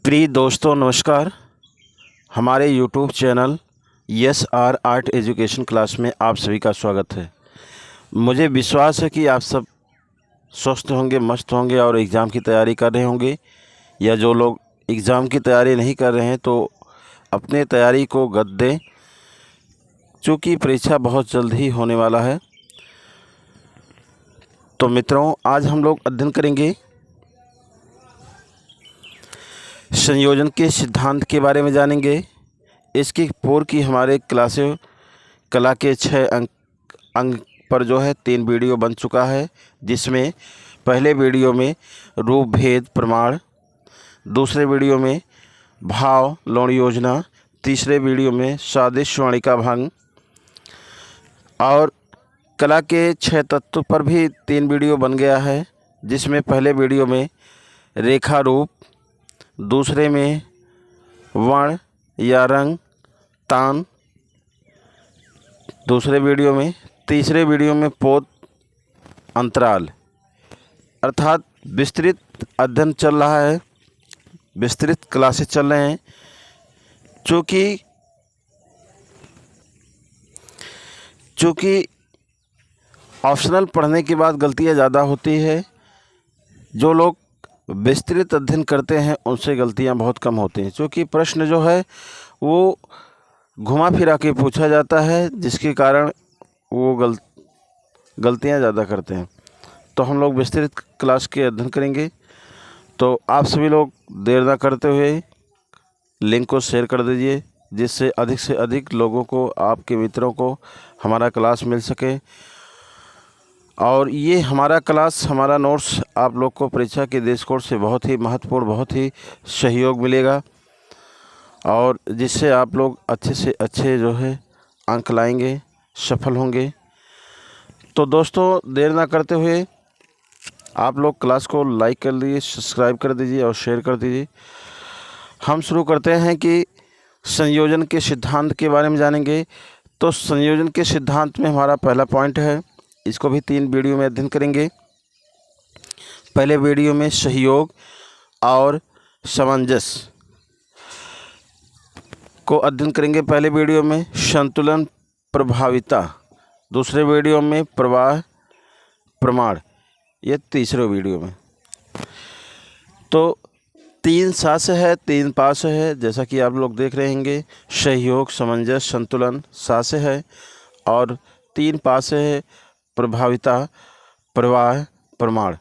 प्रिय दोस्तों नमस्कार। हमारे YouTube channel S R art education class में आप सभी का स्वागत है। मुझे विश्वास है कि आप सब स्वस्थ होंगे, मस्त होंगे और एग्ज़ाम की तैयारी कर रहे होंगे, या जो लोग एग्ज़ाम की तैयारी नहीं कर रहे हैं तो अपने तैयारी को गति दें, चूँकि परीक्षा बहुत जल्द ही होने वाला है। तो मित्रों, आज हम लोग अध्ययन करेंगे संयोजन के सिद्धांत के बारे में जानेंगे। इसकी पूर्व की हमारे क्लासें कला के 6 अंक पर जो है 3 वीडियो बन चुका है, जिसमें पहले वीडियो में रूप भेद प्रमाण, दूसरे वीडियो में भाव लौण योजना, तीसरे वीडियो में सादृश्य वाणिका भंग और कला के 6 तत्व पर भी 3 वीडियो बन गया है, जिसमें पहले वीडियो में रेखा रूप, दूसरे में वर्ण या रंग तान, दूसरे वीडियो में, तीसरे वीडियो में पोत अंतराल। अर्थात विस्तृत अध्ययन चल रहा है, विस्तृत क्लासेस चल रहे हैं। चूँकि ऑप्शनल पढ़ने के बाद गलतियाँ ज़्यादा होती है, जो लोग विस्तृत अध्ययन करते हैं उनसे गलतियां बहुत कम होती हैं। क्योंकि प्रश्न जो है वो घुमा फिरा के पूछा जाता है, जिसके कारण वो गलतियां ज़्यादा करते हैं। तो हम लोग विस्तृत क्लास के अध्ययन करेंगे। तो आप सभी लोग देर ना करते हुए लिंक को शेयर कर दीजिए, जिससे अधिक से अधिक लोगों को, आपके मित्रों को हमारा क्लास मिल सके। और ये हमारा क्लास, हमारा नोट्स आप लोग को परीक्षा के दृष्टिकोण से बहुत ही महत्वपूर्ण, बहुत ही सहयोग मिलेगा, और जिससे आप लोग अच्छे से अच्छे जो है अंक लाएंगे, सफल होंगे। तो दोस्तों, देर ना करते हुए आप लोग क्लास को लाइक कर लीजिए, सब्सक्राइब कर दीजिए और शेयर कर दीजिए। हम शुरू करते हैं कि संयोजन के सिद्धांत के बारे में जानेंगे। तो संयोजन के सिद्धांत में हमारा पहला पॉइंट है, इसको भी 3 वीडियो में अध्ययन करेंगे। पहले वीडियो में सहयोग और सामंजस्य को अध्ययन करेंगे। पहले वीडियो में संतुलन प्रभाविता, दूसरे वीडियो में प्रवाह प्रमाण, ये तीसरे वीडियो में। तो 3 सास है, 3 पास है, जैसा कि आप लोग देख रहे होंगे। सहयोग, सामंजस्य, संतुलन सास है, और 3 पास है प्रभाविता, प्रवाह प्रमाण।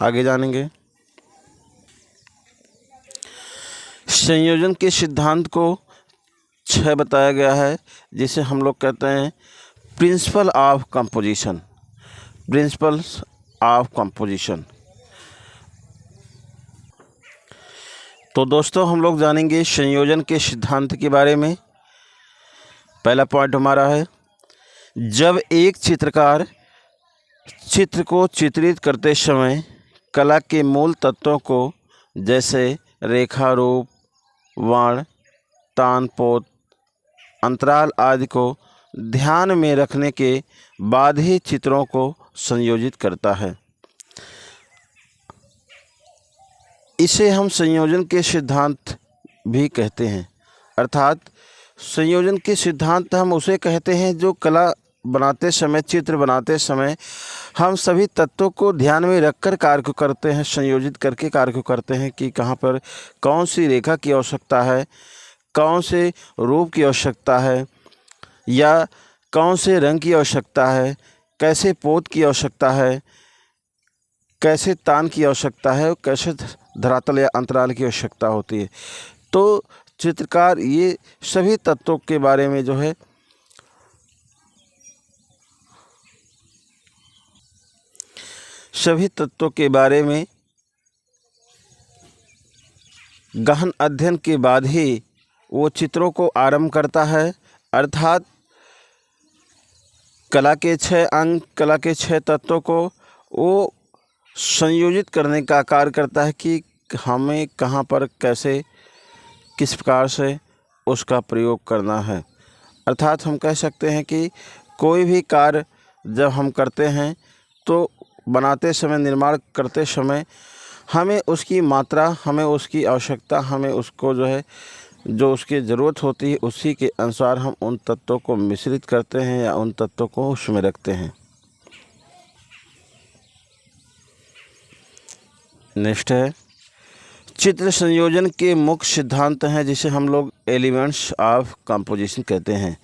आगे जानेंगे। संयोजन के सिद्धांत को 6 बताया गया है, जिसे हम लोग कहते हैं principle of composition. Principles of composition. तो दोस्तों, हम लोग जानेंगे संयोजन के सिद्धांत के बारे में। पहला पॉइंट हमारा है, जब एक चित्रकार चित्र को चित्रित करते समय कला के मूल तत्वों को, जैसे रेखा रूप, वर्ण, तान, पोत, अंतराल आदि को ध्यान में रखने के बाद ही चित्रों को संयोजित करता है, इसे हम संयोजन के सिद्धांत भी कहते हैं। अर्थात संयोजन के सिद्धांत हम उसे कहते हैं जो कला बनाते समय, चित्र बनाते समय हम सभी तत्वों को ध्यान में रखकर कार्य करते हैं, संयोजित करके कार्य करते हैं कि कहाँ पर कौन सी रेखा की आवश्यकता है, कौन से रूप की आवश्यकता है, या कौन से रंग की आवश्यकता है, कैसे पोत की आवश्यकता है, कैसे तान की आवश्यकता है, कैसे धरातल या अंतराल की आवश्यकता होती है। तो चित्रकार ये सभी तत्वों के बारे में जो है सभी तत्वों के बारे में गहन अध्ययन के बाद ही वो चित्रों को आरंभ करता है। अर्थात कला के 6 अंग, कला के 6 तत्वों को वो संयोजित करने का कार्य करता है कि हमें कहाँ पर, कैसे, किस प्रकार से उसका प्रयोग करना है। अर्थात हम कह सकते हैं कि कोई भी कार्य जब हम करते हैं तो बनाते समय, निर्माण करते समय हमें उसकी मात्रा, हमें उसकी आवश्यकता, हमें उसको जो है जो उसकी ज़रूरत होती है उसी के अनुसार हम उन तत्वों को मिश्रित करते हैं या उन तत्वों को उसमें रखते हैं। नेक्स्ट है चित्र संयोजन के मुख्य सिद्धांत हैं जिसे हम लोग एलिमेंट्स ऑफ कंपोजिशन कहते हैं।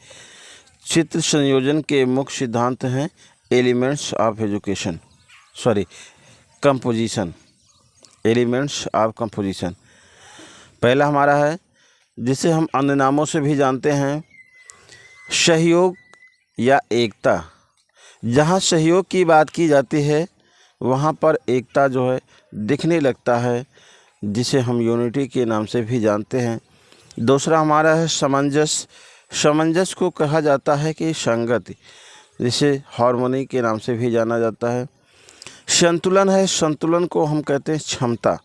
चित्र संयोजन के मुख्य सिद्धांत हैं elements of composition, elements of composition. पहला हमारा है जिसे हम अन्य नामों से भी जानते हैं सहयोग या एकता। जहाँ सहयोग की बात की जाती है वहाँ पर एकता जो है दिखने लगता है, जिसे हम यूनिटी के नाम से भी जानते हैं। दूसरा हमारा है सामंजस्य। सामंजस्य को कहा जाता है कि संगति, जिसे हार्मोनी के नाम से भी जाना जाता है। संतुलन है, संतुलन को हम कहते हैं क्षमता,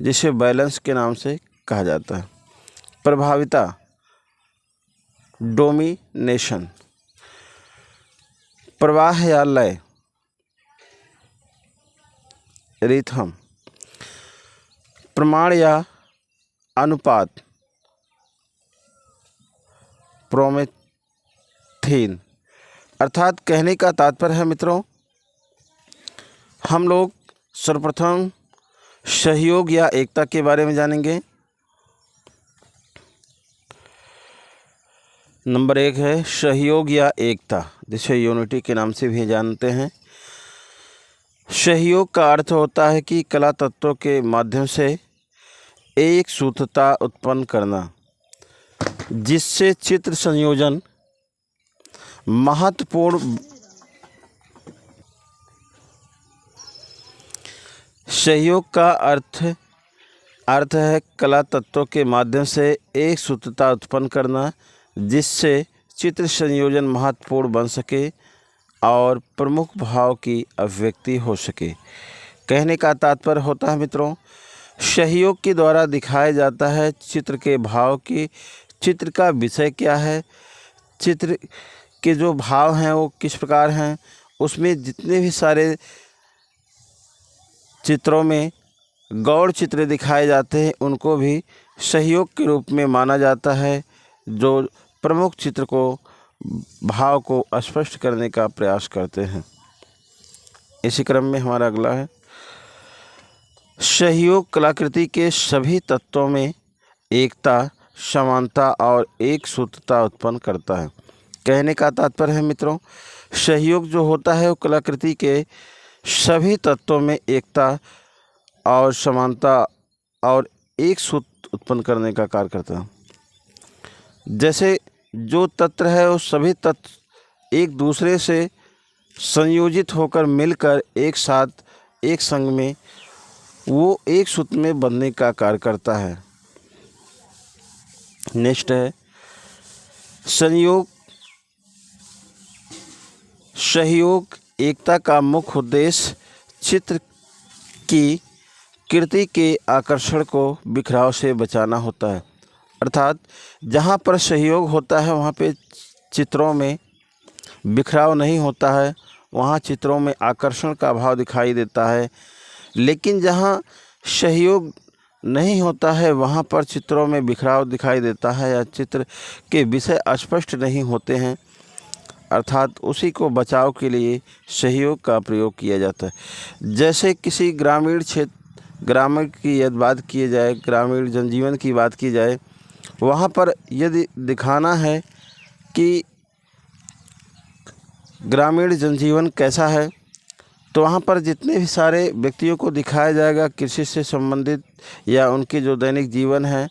जिसे बैलेंस के नाम से कहा जाता है। प्रभाविता, डोमिनेशन। प्रवाह या लय, रिथम। प्रमाण या अनुपात, प्रोमेथीन। अर्थात कहने का तात्पर्य है मित्रों, हम लोग सर्वप्रथम सहयोग या एकता के बारे में जानेंगे। नंबर 1 है सहयोग या एकता, जिसे यूनिटी के नाम से भी जानते हैं। सहयोग का अर्थ होता है कि कला तत्वों के माध्यम से एक सूत्रता उत्पन्न करना, जिससे चित्र संयोजन महत्वपूर्ण। सहयोग का अर्थ है कला तत्वों के माध्यम से एक सूत्रता उत्पन्न करना, जिससे चित्र संयोजन महत्वपूर्ण बन सके और प्रमुख भाव की अभिव्यक्ति हो सके। कहने का तात्पर्य होता है मित्रों, सहयोग के द्वारा दिखाया जाता है चित्र के भाव की, चित्र का विषय क्या है, चित्र के जो भाव हैं वो किस प्रकार हैं। उसमें जितने भी सारे चित्रों में गौड़ चित्र दिखाए जाते हैं उनको भी सहयोग के रूप में माना जाता है, जो प्रमुख चित्र को भाव को स्पष्ट करने का प्रयास करते हैं। इसी क्रम में हमारा अगला है सहयोग कलाकृति के सभी तत्वों में एकता, समानता और एक सूत्रता उत्पन्न करता है। कहने का तात्पर्य है मित्रों, सहयोग जो होता है वो कलाकृति के सभी तत्वों में एकता और समानता और एक सूत्र उत्पन्न करने का कार्य करता है। जैसे जो तत्व है वो सभी तत्व एक दूसरे से संयोजित होकर मिलकर एक साथ एक संग में वो एक सूत्र में बनने का कार्य करता है। नेक्स्ट है सहयोग एकता का मुख्य उद्देश्य चित्र की कृति के आकर्षण को बिखराव से बचाना होता है। अर्थात जहाँ पर सहयोग होता है वहाँ पे चित्रों में बिखराव नहीं होता है, वहाँ चित्रों में आकर्षण का भाव दिखाई देता है। लेकिन जहाँ सहयोग नहीं होता है वहाँ पर चित्रों में बिखराव दिखाई देता है या चित्र के विषय अस्पष्ट नहीं होते हैं। अर्थात उसी को बचाव के लिए सहयोग का प्रयोग किया जाता है। जैसे किसी ग्रामीण की यदि बात की जाए, ग्रामीण जनजीवन की बात की जाए, वहाँ पर यदि दिखाना है कि ग्रामीण जनजीवन कैसा है तो वहाँ पर जितने भी सारे व्यक्तियों को दिखाया जाएगा कृषि से संबंधित या उनके जो दैनिक जीवन है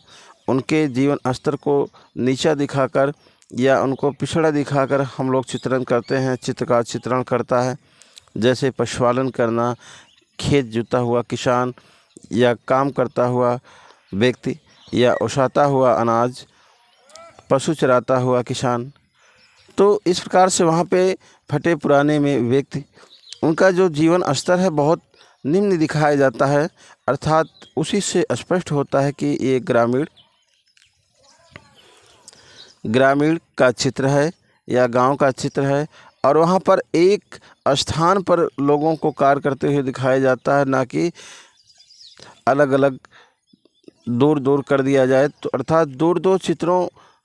उनके जीवन स्तर को नीचा दिखाकर या उनको पिछड़ा दिखाकर हम लोग चित्रण करते हैं, चित्रकार चित्रण करता है। जैसे पशुपालन करना, खेत जोता हुआ किसान या काम करता हुआ व्यक्ति या ओसाता हुआ अनाज, पशु चराता हुआ किसान। तो इस प्रकार से वहाँ पे फटे पुराने में व्यक्ति उनका जो जीवन स्तर है बहुत निम्न दिखाया जाता है। अर्थात उसी से स्पष्ट होता है कि ये ग्रामीण का चित्र है या गांव का चित्र है और वहाँ पर एक स्थान पर लोगों को कार्य करते हुए दिखाया जाता है, ना कि अलग अलग दूर दूर कर दिया जाए, तो अर्थात दूर दूर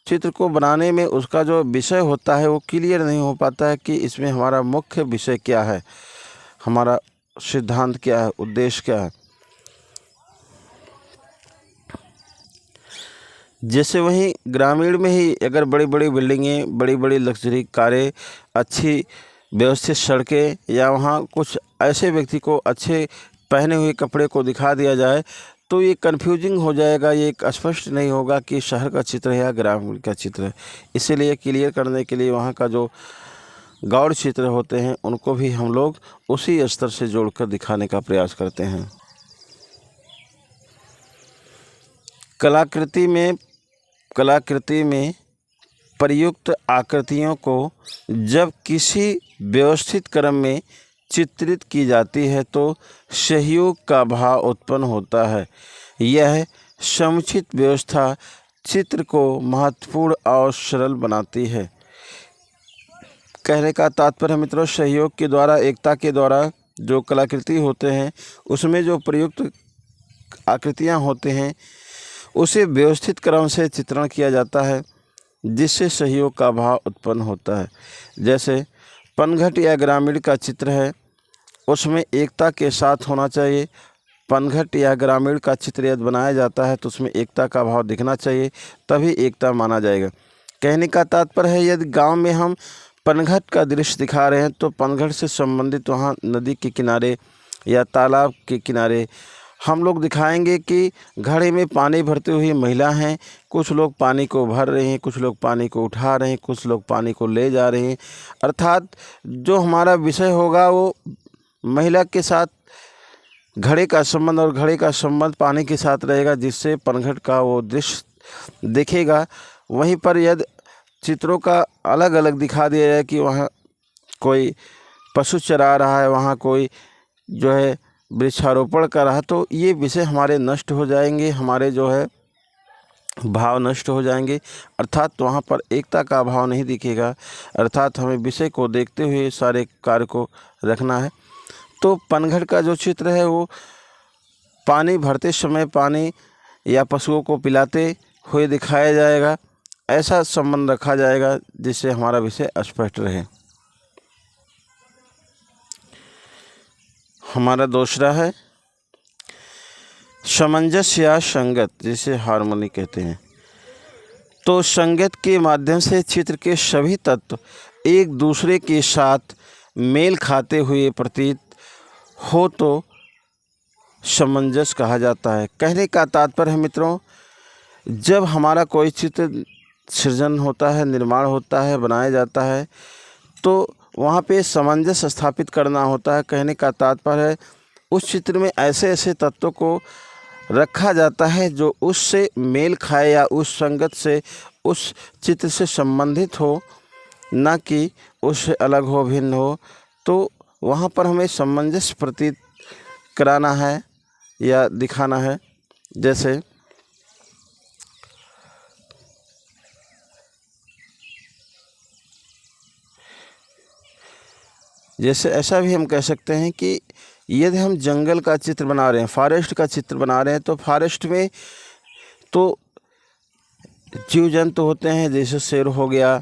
चित्र को बनाने में उसका जो विषय होता है वो क्लियर नहीं हो पाता है कि इसमें हमारा मुख्य विषय क्या है, हमारा सिद्धांत क्या है, उद्देश्य क्या है। जैसे वहीं ग्रामीण में ही अगर बड़ी बड़ी बिल्डिंगें, बड़ी बड़ी लग्जरी कारें, अच्छी व्यवस्थित सड़कें, या वहाँ कुछ ऐसे व्यक्ति को अच्छे पहने हुए कपड़े को दिखा दिया जाए तो ये कन्फ्यूजिंग हो जाएगा, ये एक स्पष्ट नहीं होगा कि शहर का चित्र है या ग्रामीण का चित्र है। इसीलिए क्लियर करने के लिए वहाँ का जो गौड़ चित्र होते हैं उनको भी हम लोग उसी स्तर से जोड़कर दिखाने का प्रयास करते हैं। कलाकृति में प्रयुक्त आकृतियों को जब किसी व्यवस्थित क्रम में चित्रित की जाती है तो सहयोग का भाव उत्पन्न होता है। यह समुचित व्यवस्था चित्र को महत्वपूर्ण और सरल बनाती है। कहने का तात्पर्य मित्रों, सहयोग के द्वारा, एकता के द्वारा जो कलाकृति होते हैं उसमें जो प्रयुक्त आकृतियां होते हैं उसे व्यवस्थित क्रम से चित्रण किया जाता है जिससे सहयोग का भाव उत्पन्न होता है। जैसे पनघट या ग्रामीण का चित्र है, उसमें एकता के साथ होना चाहिए। पनघट या ग्रामीण का चित्र यदि बनाया जाता है तो उसमें एकता का भाव दिखना चाहिए, तभी एकता माना जाएगा। कहने का तात्पर्य है यदि गांव में हम पनघट का दृश्य दिखा रहे हैं तो पनघट से संबंधित वहाँ नदी के किनारे या तालाब के किनारे हम लोग दिखाएंगे कि घड़े में पानी भरती हुई महिला हैं, कुछ लोग पानी को भर रहे हैं, कुछ लोग पानी को उठा रहे हैं, कुछ लोग पानी को ले जा रहे हैं। अर्थात जो हमारा विषय होगा वो महिला के साथ घड़े का संबंध और घड़े का संबंध पानी के साथ रहेगा, जिससे पनघट का वो दृश्य दिखेगा। वहीं पर यदि चित्रों का अलग अलग दिखा दिया जाए कि वहाँ कोई पशु चरा रहा है, वहाँ कोई जो है वृक्षारोपण कर रहा है, तो ये विषय हमारे नष्ट हो जाएंगे, हमारे जो है भाव नष्ट हो जाएंगे। अर्थात वहाँ पर एकता का भाव नहीं दिखेगा। अर्थात हमें विषय को देखते हुए सारे कार्य को रखना है। तो पनघट का जो चित्र है वो पानी भरते समय पानी या पशुओं को पिलाते हुए दिखाया जाएगा, ऐसा संबंध रखा जाएगा जिससे हमारा विषय स्पष्ट रहे। हमारा दूसरा है सामंजस्य या संगत, जिसे हार्मनी कहते हैं। तो संगत के माध्यम से चित्र के सभी तत्व एक दूसरे के साथ मेल खाते हुए प्रतीत हो तो सामंजस्य कहा जाता है। कहने का तात्पर्य है मित्रों, जब हमारा कोई चित्र सृजन होता है, निर्माण होता है, बनाया जाता है, तो वहाँ पे सामंजस्य स्थापित करना होता है। कहने का तात्पर्य है उस चित्र में ऐसे ऐसे तत्वों को रखा जाता है जो उससे मेल खाए या उस संगत से, उस चित्र से संबंधित हो, ना कि उससे अलग हो, भिन्न हो। तो वहाँ पर हमें सामंजस्य प्रतीत कराना है या दिखाना है। जैसे ऐसा भी हम कह सकते हैं कि यदि हम जंगल का चित्र बना रहे हैं, फॉरेस्ट का चित्र बना रहे हैं, तो फॉरेस्ट में तो जीव जंतु होते हैं, जैसे शेर हो गया,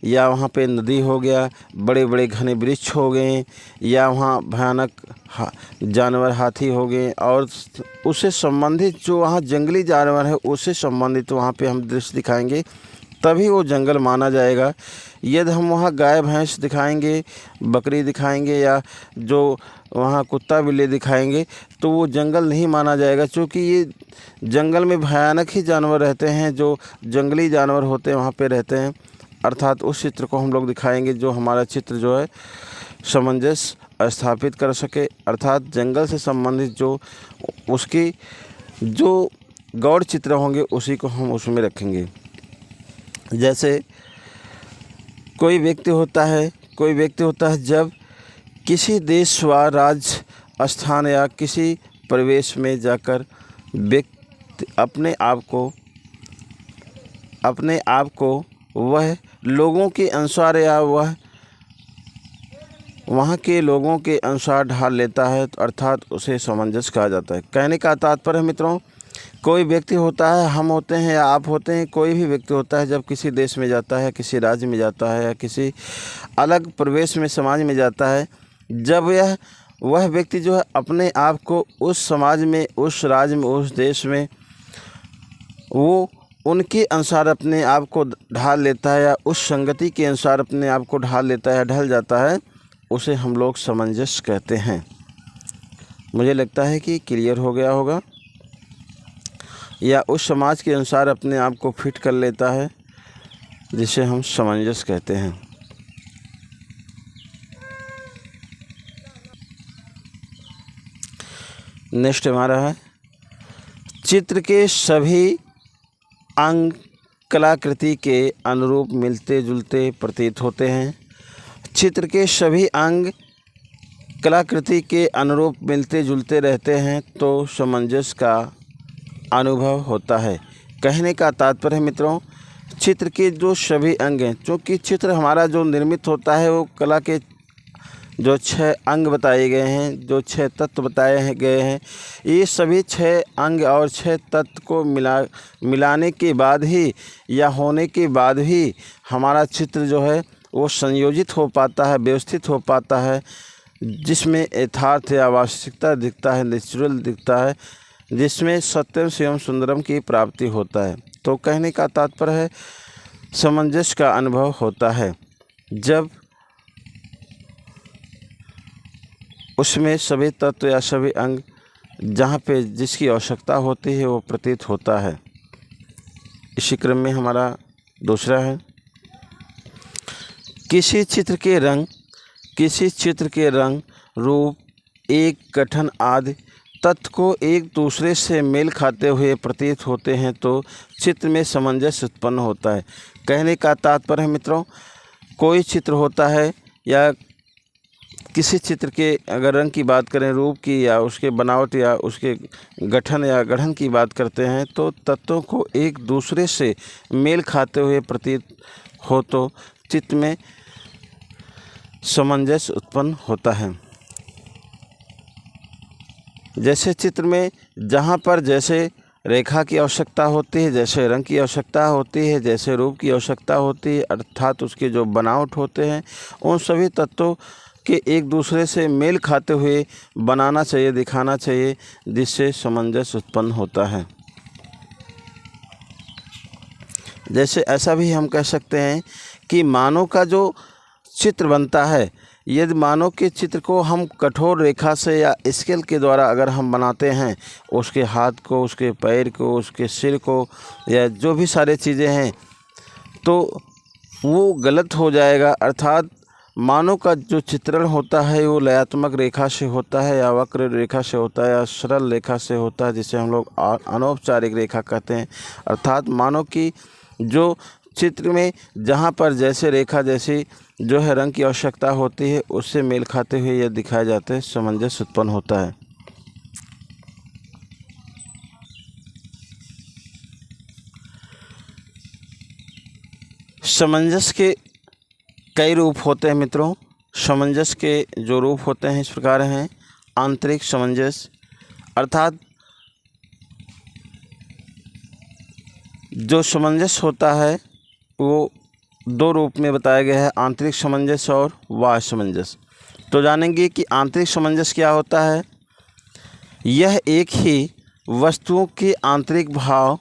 या वहाँ पे नदी हो गया, बड़े बड़े घने वृक्ष हो गए, या वहाँ भयानक जानवर हाथी हो गए, और उससे संबंधित जो वहाँ जंगली जानवर है उससे संबंधित वहाँ पे हम दृश्य दिखाएंगे, तभी वो जंगल माना जाएगा। यदि हम वहाँ गाय भैंस दिखाएंगे, बकरी दिखाएंगे, या जो वहाँ कुत्ता बिल्ली दिखाएंगे, तो वो जंगल नहीं माना जाएगा, क्योंकि ये जंगल में भयानक ही जानवर रहते हैं, जो जंगली जानवर होते हैं वहाँ पे रहते हैं। अर्थात उस चित्र को हम लोग दिखाएंगे जो हमारा चित्र जो है सामंजस्य स्थापित कर सके। अर्थात जंगल से संबंधित जो उसकी जो गौड़ चित्र होंगे उसी को हम उसमें रखेंगे। जैसे कोई व्यक्ति होता है जब किसी देश व राज्य स्थान या किसी प्रवेश में जाकर व्यक्ति अपने आप को वह लोगों के अनुसार या वह वहाँ के लोगों के अनुसार ढाल लेता है, अर्थात उसे सामंजस्य कहा जाता है। कहने का तात्पर्य है मित्रों, कोई व्यक्ति होता है, हम होते हैं या आप होते हैं, कोई भी व्यक्ति होता है, जब किसी देश में जाता है, किसी राज्य में जाता है या किसी अलग प्रवेश में, समाज में जाता है, जब वह व्यक्ति जो है अपने आप को उस समाज में, उस राज्य में, उस देश में वो उनके अनुसार अपने आप को ढाल लेता है या उस संगति के अनुसार अपने आप को ढाल लेता है, ढल जाता है, उसे हम लोग सामंजस्य कहते हैं। मुझे लगता है कि क्लियर हो गया होगा। या उस समाज के अनुसार अपने आप को फिट कर लेता है, जिसे हम सामंजस्य कहते हैं। नेक्स्ट हमारा है, चित्र के सभी अंग कलाकृति के अनुरूप मिलते जुलते प्रतीत होते हैं। चित्र के सभी अंग कलाकृति के अनुरूप मिलते जुलते रहते हैं तो सामंजस्य का अनुभव होता है। कहने का तात्पर्य है मित्रों, चित्र के जो सभी अंग हैं, क्योंकि चित्र हमारा जो निर्मित होता है वो कला के जो 6 अंग बताए गए हैं, जो 6 तत्व बताए गए हैं, ये सभी 6 अंग और 6 तत्व को मिलाने के बाद ही या होने के बाद ही हमारा चित्र जो है वो संयोजित हो पाता है, व्यवस्थित हो पाता है, जिसमें यथार्थ या वास्तविकता दिखता है, नेचुरल दिखता है, जिसमें सत्यम शिवम सुंदरम की प्राप्ति होता है। तो कहने का तात्पर्य है सामंजस्य का अनुभव होता है जब उसमें सभी तत्व या सभी अंग जहाँ पे जिसकी आवश्यकता होती है वो प्रतीत होता है। इसी क्रम में हमारा दूसरा है, किसी चित्र के रंग, रूप, एक गठन आदि तत्व को एक दूसरे से मेल खाते हुए प्रतीत होते हैं तो चित्र में सामंजस्य उत्पन्न होता है। कहने का तात्पर्य है मित्रों, कोई चित्र होता है या किसी चित्र के अगर रंग की बात करें, रूप की या उसके बनावट या उसके गठन या गढ़न की बात करते हैं, तो तत्वों को एक दूसरे से मेल खाते हुए प्रतीत हो तो चित्र में सामंजस्य उत्पन्न होता है। जैसे चित्र में जहाँ पर जैसे रेखा की आवश्यकता होती है, जैसे रंग की आवश्यकता होती है, जैसे रूप की आवश्यकता होती है, अर्थात उसके जो बनावट होते हैं, उन सभी तत्वों के एक दूसरे से मेल खाते हुए बनाना चाहिए, दिखाना चाहिए, जिससे सामंजस्य उत्पन्न होता है। जैसे ऐसा भी हम कह सकते हैं कि मानव का जो चित्र बनता है, यदि मानव के चित्र को हम कठोर रेखा से या स्केल के द्वारा अगर हम बनाते हैं, उसके हाथ को, उसके पैर को, उसके सिर को या जो भी सारे चीज़ें हैं, तो वो गलत हो जाएगा। अर्थात मानव का जो चित्रण होता है वो लयात्मक रेखा से होता है या वक्र रेखा से होता है या सरल रेखा से होता है, जिसे हम लोग अनौपचारिक रेखा कहते हैं। अर्थात मानव की जो चित्र में जहाँ पर जैसे रेखा जैसी जो है रंग की आवश्यकता होती है, उससे मेल खाते हुए यह दिखाए जाते हैं, सामंजस्य उत्पन्न होता है। सामंजस्य के कई रूप होते हैं मित्रों। सामंजस्य के जो रूप होते हैं इस प्रकार हैं, आंतरिक सामंजस्य, अर्थात जो सामंजस्य होता है वो 2 रूप में बताया गया है, आंतरिक सामंजस्य और बाह्य सामंजस्य। तो जानेंगे कि आंतरिक सामंजस्य क्या होता है। यह एक ही वस्तुओं के आंतरिक भाव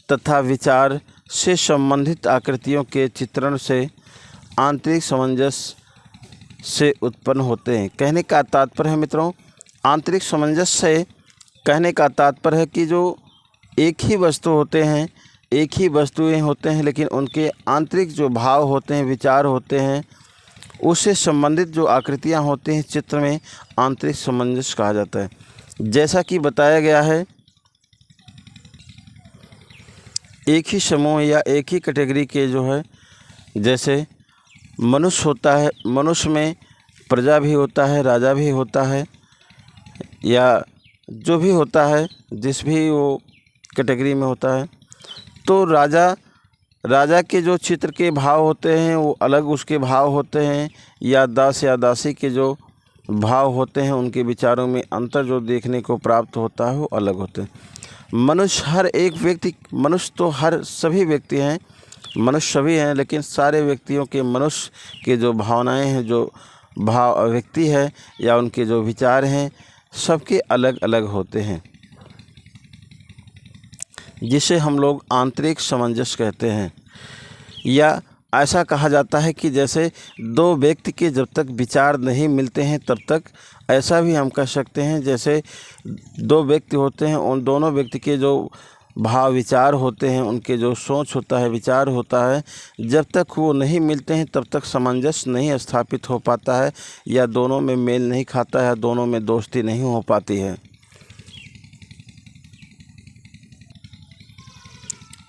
तथा विचार से संबंधित आकृतियों के चित्रण से आंतरिक सामंजस्य से उत्पन्न होते हैं। कहने का तात्पर्य है मित्रों, आंतरिक सामंजस्य से कहने का तात्पर्य है कि जो एक ही वस्तु होते हैं, एक ही वस्तुएं होते हैं, लेकिन उनके आंतरिक जो भाव होते हैं, विचार होते हैं, उससे संबंधित जो आकृतियां होती हैं चित्र में, आंतरिक सामंजस्य कहा जाता है। जैसा कि बताया गया है, एक ही समूह या एक ही कैटेगरी के जो है, जैसे मनुष्य होता है, मनुष्य में प्रजा भी होता है, राजा भी होता है, या जो भी होता है जिस भी वो कैटेगरी में होता है, तो राजा के जो चित्र के भाव होते हैं वो अलग उसके भाव होते हैं, या दास या दासी के जो भाव होते हैं उनके विचारों में अंतर जो देखने को प्राप्त होता है वो अलग होते हैं। मनुष्य हर एक व्यक्ति, मनुष्य तो हर सभी व्यक्ति हैं, मनुष्य सभी हैं, लेकिन सारे व्यक्तियों के मनुष्य के जो भावनाएं हैं, जो भाव व्यक्ति है या उनके जो विचार हैं, सबके अलग अलग होते हैं, जिसे हम लोग आंतरिक सामंजस्य कहते हैं। या ऐसा कहा जाता है कि जैसे दो व्यक्ति के जब तक विचार नहीं मिलते हैं तब तक, ऐसा भी हम कह सकते हैं जैसे दो व्यक्ति होते हैं, उन दोनों व्यक्ति के जो भाव विचार होते हैं, उनके जो सोच होता है, विचार होता है, जब तक वो नहीं मिलते हैं तब तक सामंजस्य नहीं स्थापित हो पाता है, या दोनों में मेल नहीं खाता है, दोनों में दोस्ती नहीं हो पाती है।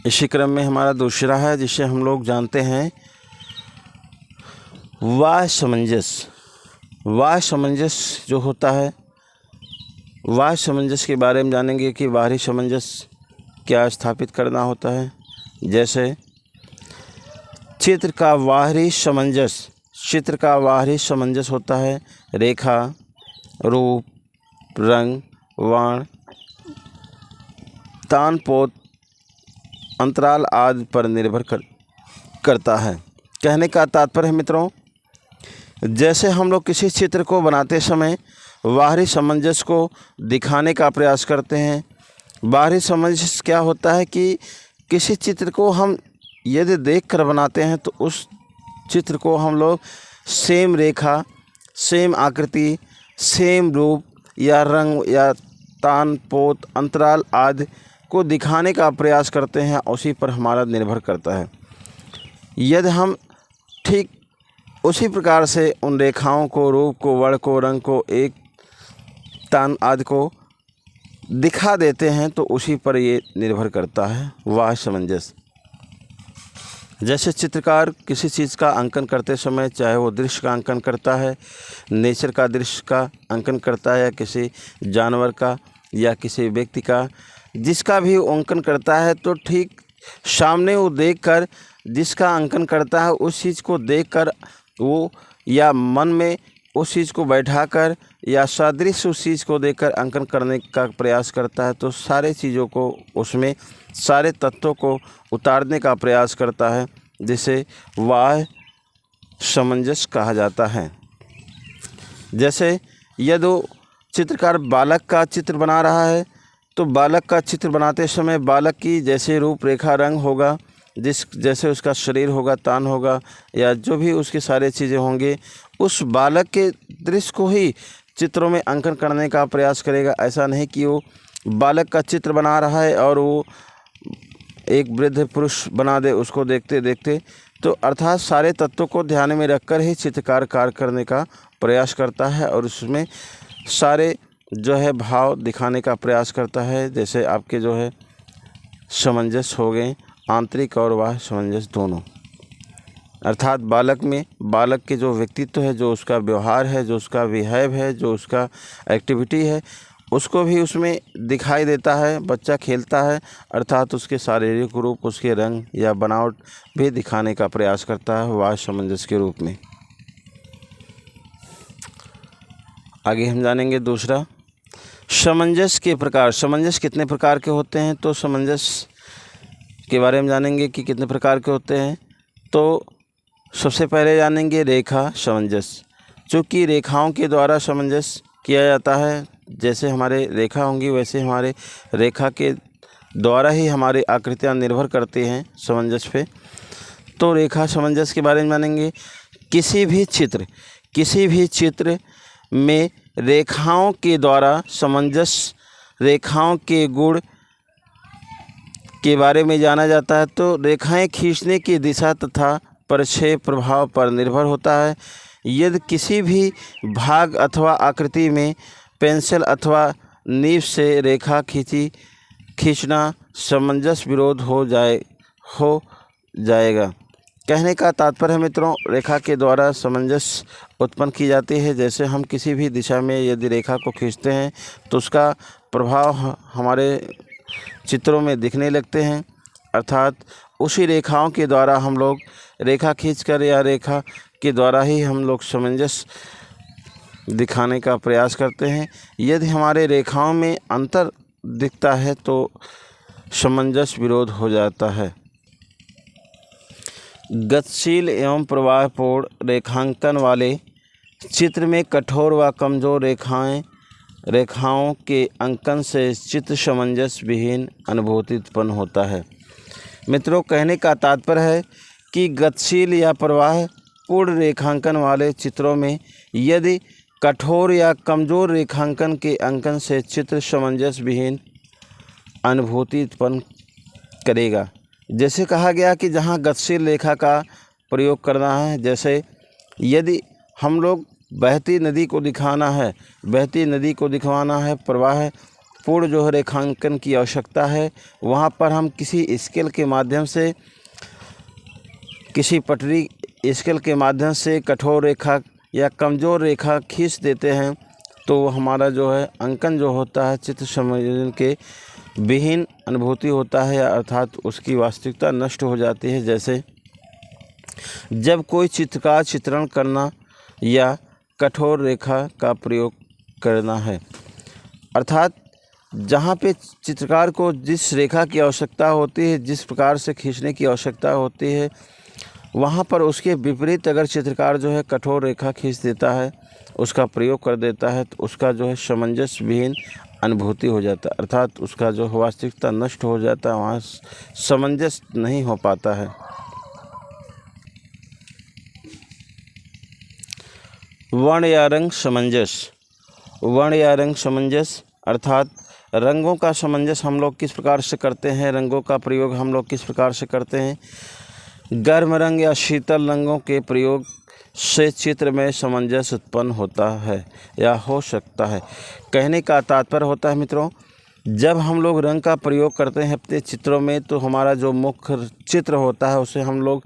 इसी क्रम में हमारा दूसरा है जिसे हम लोग जानते हैं वाह्य सामंजस्य। वाह्य सामंजस्य जो होता है, वाह्य सामंजस्य के बारे में जानेंगे कि बाहरी सामंजस्य क्या स्थापित करना होता है। जैसे चित्र का बाहरी सामंजस्य, चित्र का बाहरी सामंजस्य होता है रेखा, रूप, रंग, वर्ण, तान पोत, अंतराल आदि पर निर्भर करता है। कहने का तात्पर्य है मित्रों, जैसे हम लोग किसी चित्र को बनाते समय बाहरी सामंजस्य को दिखाने का प्रयास करते हैं। बाहरी सामंजस्य क्या होता है कि किसी चित्र को हम यदि देखकर बनाते हैं तो उस चित्र को हम लोग सेम रेखा, सेम आकृति, सेम रूप या रंग या तान पोत, अंतराल आदि को दिखाने का प्रयास करते हैं, उसी पर हमारा निर्भर करता है। यदि हम ठीक उसी प्रकार से उन रेखाओं को, रूप को, वर्ण को, रंग को, एक तान आदि को दिखा देते हैं तो उसी पर ये निर्भर करता है वाह्य सामंजस्य। जैसे चित्रकार किसी चीज़ का अंकन करते समय, चाहे वो दृश्य का अंकन करता है, नेचर का दृश्य का अंकन करता है, या किसी जानवर का या किसी व्यक्ति का, जिसका भी अंकन करता है, तो ठीक सामने वो देखकर जिसका अंकन करता है उस चीज़ को देखकर वो, या मन में उस चीज़ को बैठाकर या सादृश्य उस चीज़ को देखकर अंकन करने का प्रयास करता है, तो सारे चीज़ों को, उसमें सारे तत्वों को उतारने का प्रयास करता है, जिसे वाह्य सामंजस्य कहा जाता है। जैसे यदि चित्रकार बालक का चित्र बना रहा है तो बालक का चित्र बनाते समय बालक की जैसे रूपरेखा, रंग होगा, जैसे उसका शरीर होगा, तान होगा, या जो भी उसके सारे चीज़ें होंगे, उस बालक के दृश्य को ही चित्रों में अंकन करने का प्रयास करेगा। ऐसा नहीं कि वो बालक का चित्र बना रहा है और वो एक वृद्ध पुरुष बना दे उसको देखते देखते। तो अर्थात सारे तत्वों को ध्यान में रखकर ही चित्रकार कार्य करने का प्रयास करता है और उसमें सारे जो है भाव दिखाने का प्रयास करता है। जैसे आपके जो है सामंजस्य हो गए, आंतरिक और बाह्य सामंजस्य दोनों। अर्थात बालक में, बालक के जो व्यक्तित्व है, जो उसका व्यवहार है, जो उसका बिहेव है, जो उसका एक्टिविटी है, उसको भी उसमें दिखाई देता है। बच्चा खेलता है, अर्थात उसके शारीरिक रूप, उसके रंग या बनावट भी दिखाने का प्रयास करता है बाह्य सामंजस्य के रूप में। आगे हम जानेंगे दूसरा, सामंजस्य के प्रकार। सामंजस्य कितने प्रकार के होते हैं, तो सामंजस्य के बारे में जानेंगे कि कितने प्रकार के होते हैं। तो सबसे पहले जानेंगे रेखा सामंजस्य। चूँकि रेखाओं के द्वारा सामंजस्य किया जाता है, जैसे हमारे रेखा होंगी वैसे हमारे रेखा के द्वारा ही हमारी आकृतियाँ निर्भर करती हैं सामंजस्य पे। तो रेखा सामंजस्य के बारे में जानेंगे। किसी भी चित्र में रेखाओं के द्वारा सामंजस्य, रेखाओं के गुण के बारे में जाना जाता है। तो रेखाएं खींचने की दिशा तथा परिच्छेद प्रभाव पर निर्भर होता है। यदि किसी भी भाग अथवा आकृति में पेंसिल अथवा नीब से रेखा खींचना सामंजस्य विरोध हो जाएगा। कहने का तात्पर्य है मित्रों, रेखा के द्वारा सामंजस्य उत्पन्न की जाती है। जैसे हम किसी भी दिशा में यदि रेखा को खींचते हैं तो उसका प्रभाव हमारे चित्रों में दिखने लगते हैं। अर्थात उसी रेखाओं के द्वारा हम लोग रेखा खींचकर या रेखा के द्वारा ही हम लोग सामंजस्य दिखाने का प्रयास करते हैं। यदि हमारे रेखाओं में अंतर दिखता है तो सामंजस्य विरोध हो जाता है। गतिशील एवं प्रवाहपूर्ण रेखांकन वाले चित्र में कठोर व कमजोर रेखाओं के अंकन से चित्र सामंजस्य विहीन अनुभूति उत्पन्न होता है। मित्रों, कहने का तात्पर्य है कि गतिशील या प्रवाहपूर्ण रेखांकन वाले चित्रों में यदि कठोर या कमजोर रेखांकन के अंकन से चित्र सामंजस्य विहीन अनुभूति उत्पन्न करेगा। जैसे कहा गया कि जहाँ गतिशील रेखा का प्रयोग करना है, जैसे यदि हम लोग बहती नदी को दिखाना है, बहती नदी को दिखवाना है, प्रवाह पूर्ण जो है रेखांकन की आवश्यकता है, वहाँ पर हम किसी स्केल के माध्यम से, किसी पटरी स्केल के माध्यम से कठोर रेखा या कमज़ोर रेखा खींच देते हैं तो हमारा जो है अंकन जो होता है चित्र संयोजन के विहीन अनुभूति होता है, अर्थात उसकी वास्तविकता नष्ट हो जाती है। जैसे जब कोई चित्र का चित्रण करना या कठोर रेखा का प्रयोग करना है, अर्थात जहाँ पे चित्रकार को जिस रेखा की आवश्यकता होती है, जिस प्रकार से खींचने की आवश्यकता होती है, वहाँ पर उसके विपरीत अगर चित्रकार जो है कठोर रेखा खींच देता है, उसका प्रयोग कर देता है, तो उसका जो है सामंजस्य विहीन अनुभूति हो जाता है, अर्थात उसका जो वास्तविकता नष्ट हो जाता है, वहाँ सामंजस्य नहीं हो पाता है। वर्ण या रंग सामंजस्य। वर्ण या रंग सामंजस्य अर्थात रंगों का सामंजस्य हम लोग किस प्रकार से करते हैं, रंगों का प्रयोग हम लोग किस प्रकार से करते हैं। गर्म रंग या शीतल रंगों के प्रयोग से चित्र में सामंजस्य उत्पन्न होता है या हो सकता है। कहने का तात्पर्य होता है मित्रों, जब हम लोग रंग का प्रयोग करते हैं अपने चित्रों में, तो हमारा जो मुख्य चित्र होता है उसे हम लोग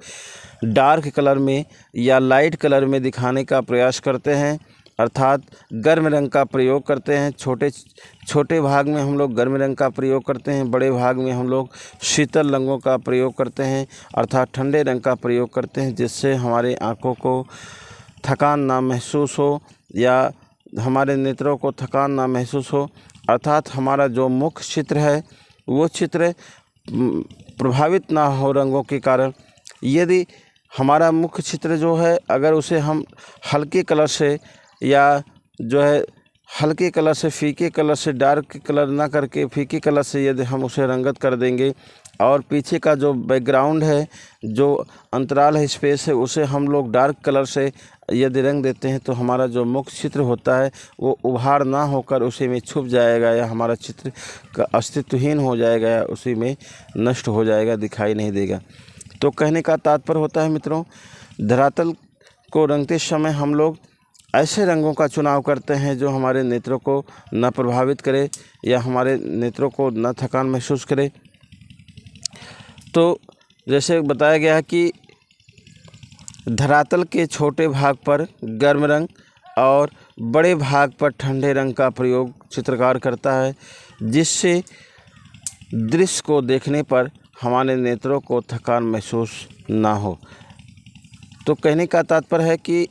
डार्क कलर में या लाइट कलर में दिखाने का प्रयास करते हैं, अर्थात गर्म रंग का प्रयोग करते हैं। छोटे भाग में हम लोग गर्म रंग का प्रयोग करते हैं, बड़े भाग में हम लोग शीतल रंगों का प्रयोग करते हैं, अर्थात ठंडे रंग का प्रयोग करते हैं, जिससे हमारे आँखों को थकान ना महसूस हो या हमारे नेत्रों को थकान ना महसूस हो, अर्थात हमारा जो मुख्य चित्र है वो चित्र प्रभावित ना हो रंगों के कारण। यदि हमारा मुख्य चित्र जो है अगर उसे हम हल्के कलर से या जो है हल्के कलर से फीके कलर से, डार्क कलर ना करके फीके कलर से यदि हम उसे रंगत कर देंगे और पीछे का जो बैकग्राउंड है, जो अंतराल है, स्पेस है, उसे हम लोग डार्क कलर से यदि रंग देते हैं तो हमारा जो मुख्य चित्र होता है वो उभार ना होकर उसी में छुप जाएगा या हमारा चित्र का अस्तित्वहीन हो जाएगा या उसी में नष्ट हो जाएगा, दिखाई नहीं देगा। तो कहने का तात्पर्य होता है मित्रों, धरातल को रंगते समय हम लोग ऐसे रंगों का चुनाव करते हैं जो हमारे नेत्रों को न प्रभावित करे या हमारे नेत्रों को न थकान महसूस करे। तो जैसे बताया गया है कि धरातल के छोटे भाग पर गर्म रंग और बड़े भाग पर ठंडे रंग का प्रयोग चित्रकार करता है, जिससे दृश्य को देखने पर हमारे नेत्रों को थकान महसूस ना हो। तो कहने का तात्पर्य है कि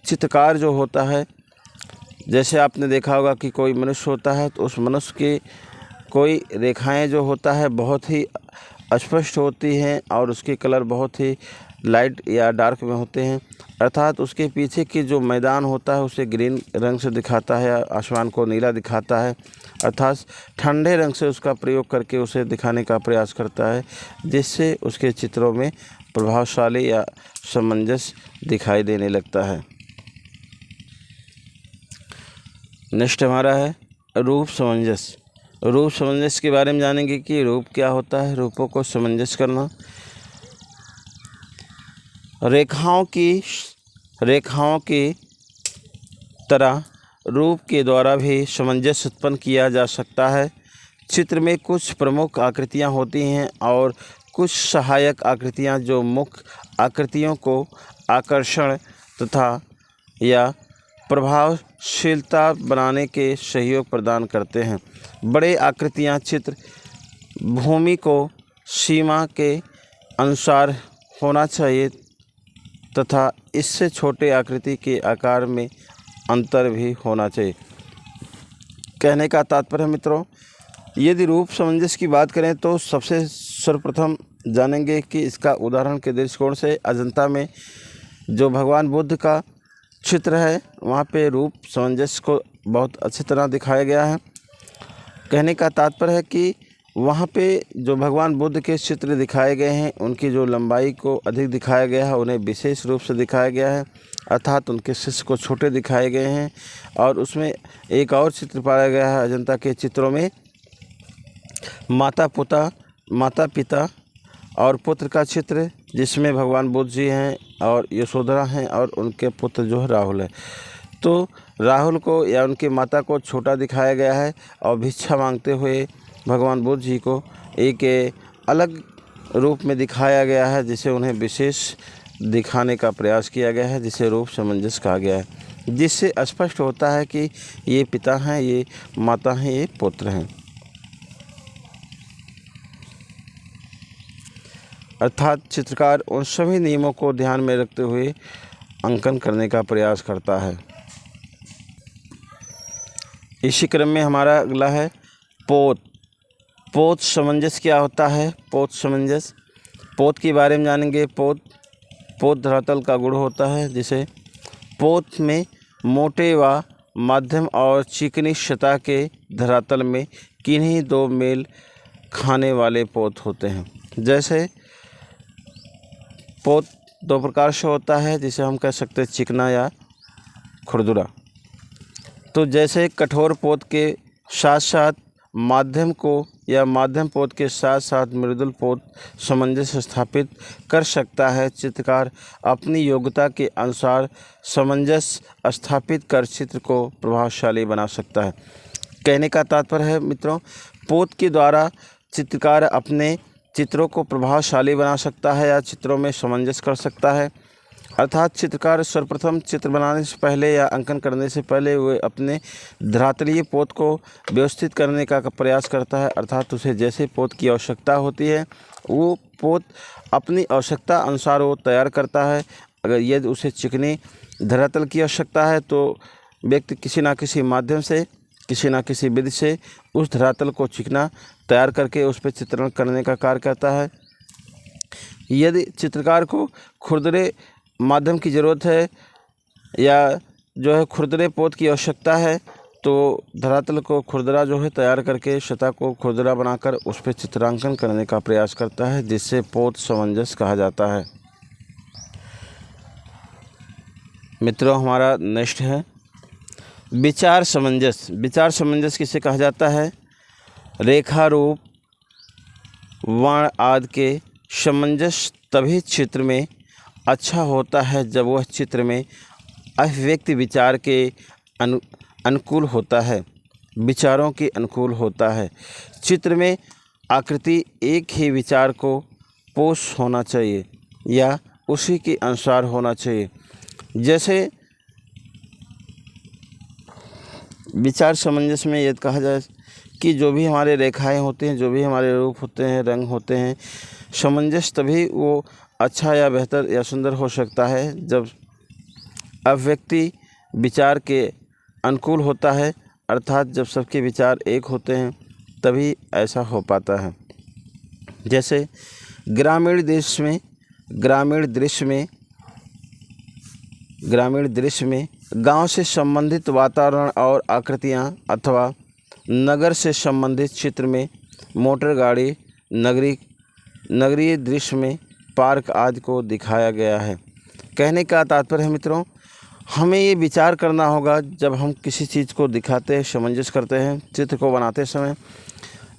चित्रकार जो होता है, जैसे आपने देखा होगा कि कोई मनुष्य होता है तो उस मनुष्य की कोई रेखाएं जो होता है बहुत ही स्पष्ट होती हैं और उसके कलर बहुत ही लाइट या डार्क में होते हैं, अर्थात उसके पीछे की जो मैदान होता है उसे ग्रीन रंग से दिखाता है, आसमान को नीला दिखाता है, अर्थात ठंडे रंग से उसका प्रयोग करके उसे दिखाने का प्रयास करता है, जिससे उसके चित्रों में प्रभावशाली या सामंजस्य दिखाई देने लगता है। नेक्स्ट हमारा है रूप सामंजस्य। रूप सामंजस्य के बारे में जानेंगे कि रूप क्या होता है, रूपों को सामंजस्य करना। रेखाओं की तरह रूप के द्वारा भी सामंजस्य उत्पन्न किया जा सकता है। चित्र में कुछ प्रमुख आकृतियां होती हैं और कुछ सहायक आकृतियां जो मुख्य आकृतियों को आकर्षण तथा या प्रभावशीलता बनाने के सहयोग प्रदान करते हैं। बड़े आकृतियां चित्र भूमि को सीमा के अनुसार होना चाहिए तथा इससे छोटे आकृति के आकार में अंतर भी होना चाहिए। कहने का तात्पर्य मित्रों, यदि रूप सामंजस्य की बात करें तो सबसे सर्वप्रथम जानेंगे कि इसका उदाहरण के दृष्टिकोण से अजंता में जो भगवान बुद्ध का चित्र है वहाँ पे रूप सामंजस्य को बहुत अच्छी तरह दिखाया गया है। कहने का तात्पर्य है कि वहाँ पे जो भगवान बुद्ध के चित्र दिखाए गए हैं उनकी जो लंबाई को अधिक दिखाया गया है, उन्हें विशेष रूप से दिखाया गया है, अर्थात उनके शिष्य को छोटे दिखाए गए हैं। और उसमें एक और चित्र पाया गया है अजंता के चित्रों में, माता पिता और पुत्र का चित्र, जिसमें भगवान बुद्ध जी हैं और यशोधरा हैं और उनके पुत्र जो है राहुल है। तो राहुल को या उनकी माता को छोटा दिखाया गया है और भिक्षा मांगते हुए भगवान बुद्ध जी को एक अलग रूप में दिखाया गया है, जिसे उन्हें विशेष दिखाने का प्रयास किया गया है, जिसे रूप सामंजस्य कहा गया है, जिससे स्पष्ट होता है कि ये पिता हैं, ये माता हैं, ये पुत्र हैं। अर्थात चित्रकार उन सभी नियमों को ध्यान में रखते हुए अंकन करने का प्रयास करता है। इसी क्रम में हमारा अगला है पोत सामंजस्य क्या होता है। पोत सामंजस्य, पोत के बारे में जानेंगे। पोत धरातल का गुण होता है, जिसे पोत में मोटे व मध्यम और चिकनी सतह के धरातल में किन्हीं दो मेल खाने वाले पोत होते हैं। जैसे पोत दो प्रकार से होता है, जिसे हम कह सकते हैं चिकना या खुरदुरा। तो जैसे कठोर पोत के साथ साथ माध्यम को या माध्यम पोत के साथ साथ मृदुल पोत सामंजस्य स्थापित कर सकता है, चित्रकार अपनी योग्यता के अनुसार सामंजस्य स्थापित कर चित्र को प्रभावशाली बना सकता है। कहने का तात्पर्य है मित्रों, पोत के द्वारा चित्रकार अपने चित्रों को प्रभावशाली बना सकता है या चित्रों में सामंजस्य कर सकता है। अर्थात चित्रकार सर्वप्रथम चित्र बनाने से पहले या अंकन करने से पहले वे अपने धरातलीय पोत को व्यवस्थित करने का प्रयास करता है। अर्थात उसे जैसे पोत की आवश्यकता होती है वो पोत अपनी आवश्यकता अनुसार वो तैयार करता है। अगर यदि उसे चिकनी धरातल की आवश्यकता है तो व्यक्ति किसी न किसी माध्यम से, किसी न किसी विधि से उस धरातल को चिकना तैयार करके उस पर चित्रण करने का कार्य करता है। यदि चित्रकार को खुरदरे माध्यम की ज़रूरत है या जो है खुरदरे पोत की आवश्यकता है तो धरातल को खुरदरा जो है तैयार करके सतह को खुरदरा बनाकर उस पर चित्रांकन करने का प्रयास करता है, जिससे पोत सामंजस्य कहा जाता है। मित्रों, हमारा नेक्स्ट है विचार सामंजस्य। विचार सामंजस्य किसे कहा जाता है? रेखा रूप वर्ण आदि के सामंजस्य तभी चित्र में अच्छा होता है जब वह चित्र में अभिव्यक्ति विचार के अनुकूल होता है, विचारों के अनुकूल होता है। चित्र में आकृति एक ही विचार को पोष होना चाहिए या उसी के अनुसार होना चाहिए। जैसे विचार सामंजस्य में यह कहा जाए कि जो भी हमारे रेखाएं होते हैं, जो भी हमारे रूप होते हैं, रंग होते हैं, सामंजस्य तभी वो अच्छा या बेहतर या सुंदर हो सकता है जब अभिव्यक्ति विचार के अनुकूल होता है। अर्थात जब सबके विचार एक होते हैं तभी ऐसा हो पाता है। जैसे ग्रामीण दृश्य में गांव से संबंधित वातावरण और आकृतियां अथवा नगर से संबंधित चित्र में मोटर गाड़ी, नगरीय दृश्य में पार्क आदि को दिखाया गया है। कहने का तात्पर्य है मित्रों, हमें ये विचार करना होगा जब हम किसी चीज़ को दिखाते हैं, सामंजस्य करते हैं चित्र को बनाते समय।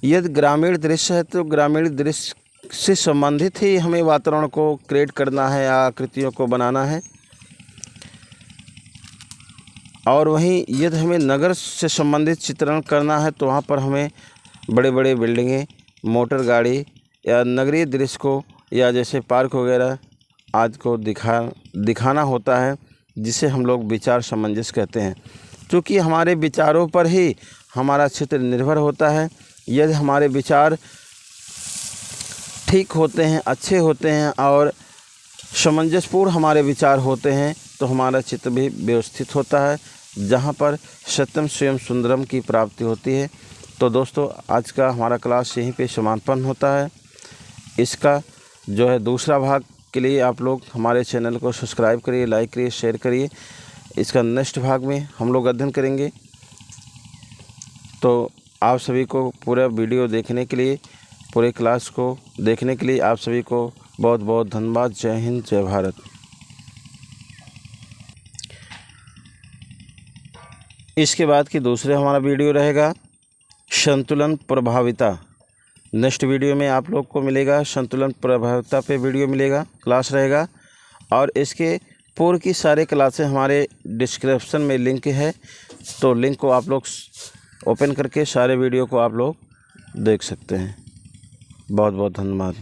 यदि ग्रामीण दृश्य है तो ग्रामीण दृश्य से संबंधित ही हमें वातावरण को क्रिएट करना है या आकृतियों को बनाना है। और वहीं यदि हमें नगर से संबंधित चित्रण करना है तो वहाँ पर हमें बड़े बड़े बिल्डिंगें, मोटर गाड़ी या नगरीय दृश्य को या जैसे पार्क वगैरह आदि को दिखाना होता है, जिसे हम लोग विचार सामंजस्य कहते हैं। क्योंकि हमारे विचारों पर ही हमारा चित्र निर्भर होता है। यदि हमारे विचार ठीक होते हैं, अच्छे होते हैं और सामंजस्यपूर्ण हमारे विचार होते हैं तो हमारा चित्त भी व्यवस्थित होता है, जहाँ पर सत्यम स्वयं सुंदरम की प्राप्ति होती है। तो दोस्तों, आज का हमारा क्लास यहीं पे समापन होता है। इसका जो है दूसरा भाग के लिए आप लोग हमारे चैनल को सब्सक्राइब करिए, लाइक करिए, शेयर करिए। इसका नेक्स्ट भाग में हम लोग अध्ययन करेंगे। तो आप सभी को पूरा वीडियो देखने के लिए, पूरे क्लास को देखने के लिए आप सभी को बहुत बहुत धन्यवाद। जय हिंद, जय भारत। इसके बाद की दूसरे हमारा वीडियो रहेगा संतुलन प्रभाविता। नेक्स्ट वीडियो में आप लोग को मिलेगा संतुलन प्रभाविता पे वीडियो मिलेगा, क्लास रहेगा। और इसके पूर्व की सारे क्लासें हमारे डिस्क्रिप्शन में लिंक है, तो लिंक को आप लोग ओपन करके सारे वीडियो को आप लोग देख सकते हैं। बहुत बहुत धन्यवाद।